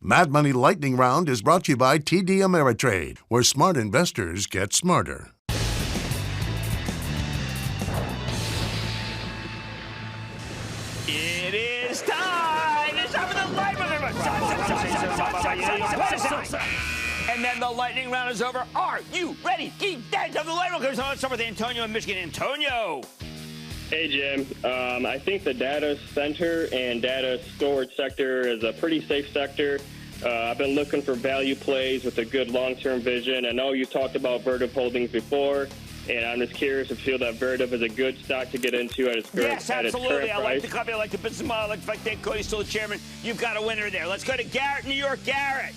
Mad Money Lightning Round is brought to you by TD Ameritrade, where smart investors get smarter. It is time! It's time for the lightning round! And then the lightning round is over. Are you ready? Keep that of the lightning round. Let's start with Antonio in Michigan. Antonio. Hey, Jim. I think the data center and data storage sector is a pretty safe sector. I've been looking for value plays with a good long-term vision. I know you talked about Vertiv Holdings before, and I'm just curious if you feel that Vertiv is a good stock to get into at its current Yes, absolutely. I like the price. company. I like the business model. I like the fact that Cody's still the chairman. You've got a winner there. Let's go to Garrett, New York. Garrett.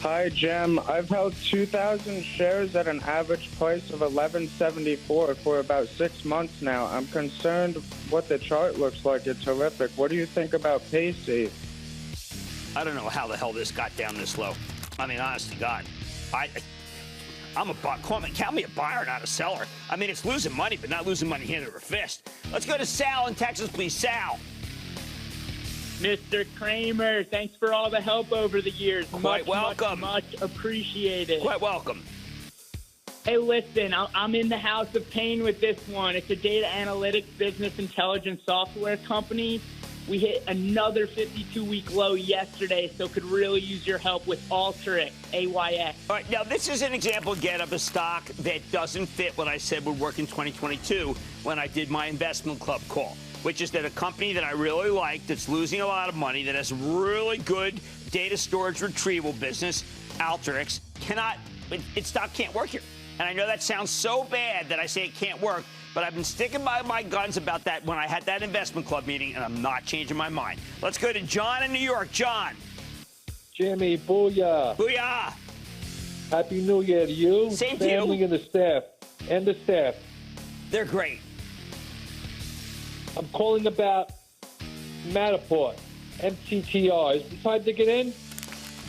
Hi, Jim. I've held 2,000 shares at an average price of $11.74 for about 6 months now. I'm concerned what the chart looks like. It's horrific. What do you think about Pacey? I don't know how the hell this got down this low. I mean, honest to God. I'm a buyer. Count me a buyer, not a seller. I mean, it's losing money, but not losing money hand over fist. Let's go to Sal in Texas, please. Sal. Mr. Cramer, thanks for all the help over the years. Quite welcome. Much appreciated. Quite welcome. Hey, listen, I'm in the house of pain with this one. It's a data analytics business intelligence software company. We hit another 52-week low yesterday, so could really use your help with Alteryx, AYX. All right, now this is an example, again, of a stock that doesn't fit what I said would work in 2022 when I did my investment club call, which is that a company that I really like that's losing a lot of money, that has really good data storage retrieval business, Alteryx, its stock can't work here. And I know that sounds so bad that I say it can't work, but I've been sticking by my guns about that when I had that investment club meeting, and I'm not changing my mind. Let's go to John in New York. John. Jimmy, booyah. Booyah. Happy New Year to you. Same to you. Family and the staff. And the staff. They're great. I'm calling about Matterport, MTTR. Is it time to get in?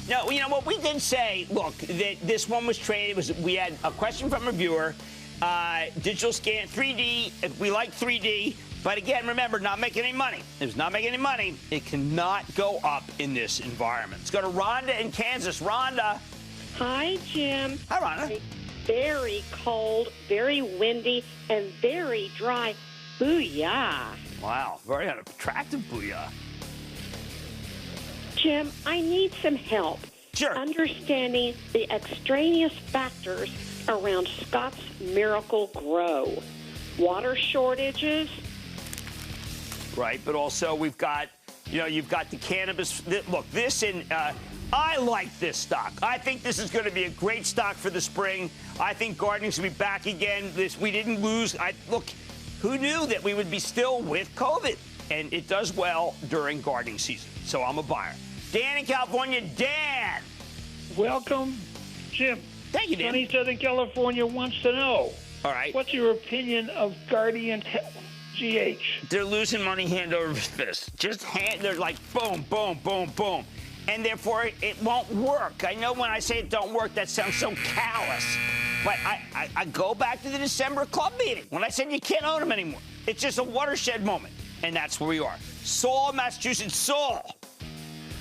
No, you know what we did say, look, that this one was traded. We had a question from a viewer. Digital scan, 3D. We like 3D. But again, remember, not making any money. If it's not making any money, it cannot go up in this environment. Let's go to Rhonda in Kansas. Rhonda. Hi, Jim. Hi, Rhonda. Very cold, very windy, and very dry. Booyah. Wow, very attractive booyah. Jim, I need some help. Sure. Understanding the extraneous factors around Scott's Miracle-Gro. Water shortages. Right, but also we've got, you've got the cannabis. Look, I like this stock. I think this is going to be a great stock for the spring. I think gardening's going to be back again. We didn't lose. Look, who knew that we would be still with COVID? And it does well during gardening season. So I'm a buyer. Dan in California. Dan. Welcome, Jim. Thank you, Dan. Sunny Southern California wants to know. All right. What's your opinion of Guardian GH? They're losing money hand over fist. They're like boom, boom, boom, boom. And therefore, it won't work. I know when I say it don't work, that sounds so callous. But I go back to the December club meeting when I said you can't own them anymore. It's just a watershed moment. And that's where we are. Saul, Massachusetts. Saul.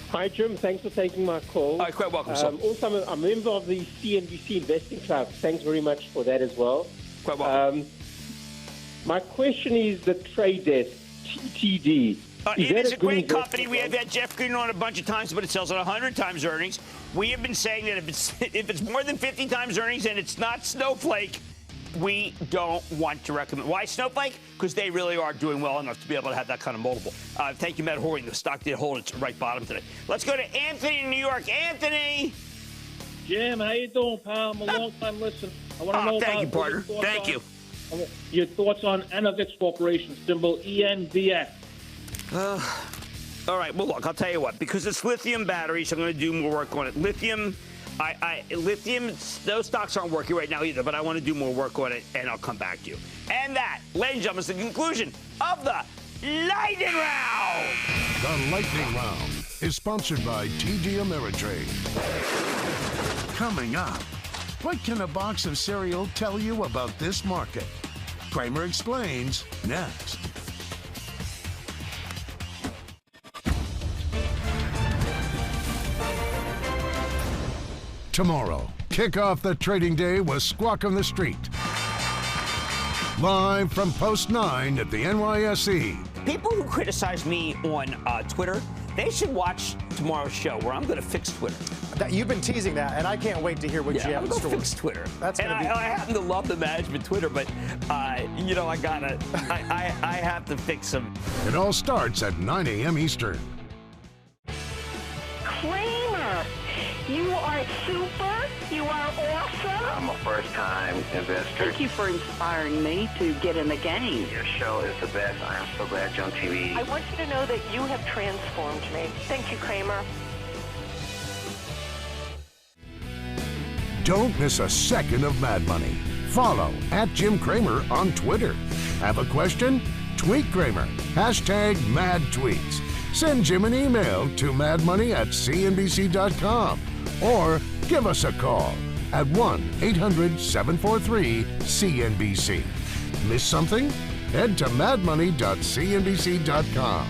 Hi, Jim. Thanks for taking my call. Hi, quite welcome, Saul. Also, I'm a member of the CNBC Investing Club. Thanks very much for that as well. Quite welcome. My question is the trade desk, TTD. It is a great company. We have had Jeff Green on a bunch of times, but it sells at 100 times earnings. We have been saying that if it's more than 50 times earnings and it's not Snowflake, we don't want to recommend. Why Snowflake? Because they really are doing well enough to be able to have that kind of multiple. Thank you, Matt Horry. The stock did hold its right bottom today. Let's go to Anthony in New York. Anthony. Jim, how you doing, pal? I'm a long-time listener. I want to know thank about you, partner. Thank you. Your thoughts on Enovix Corporation, symbol ENVX. All right. Well, look, I'll tell you what. Because it's lithium batteries, I'm going to do more work on it. Lithium, those stocks aren't working right now either, but I want to do more work on it, and I'll come back to you. And that, ladies and gentlemen, is the conclusion of the Lightning Round. The Lightning Round is sponsored by TD Ameritrade. Coming up, what can a box of cereal tell you about this market? Cramer explains next. tomorrow. Kick off the trading day with Squawk on the Street. Live from Post 9 at the NYSE. People who criticize me on Twitter, they should watch tomorrow's show where I'm going to fix Twitter. You've been teasing that, and I can't wait to hear what you have I'm in going store. to fix Twitter. That's and gonna be... I happen to love the management Twitter, but I have to fix them. It all starts at 9 a.m. Eastern. Cramer, you are super. You are awesome. I'm a first-time investor. Thank you for inspiring me to get in the game. Your show is the best. I am so glad you're on TV. I want you to know that you have transformed me. Thank you, Cramer. Don't miss a second of Mad Money. Follow @Jim Cramer on Twitter. Have a question? Tweet Cramer. #MadTweets. Send Jim an email to madmoney@cnbc.com or give us a call at 1-800-743-CNBC. Miss something? Head to madmoney.cnbc.com.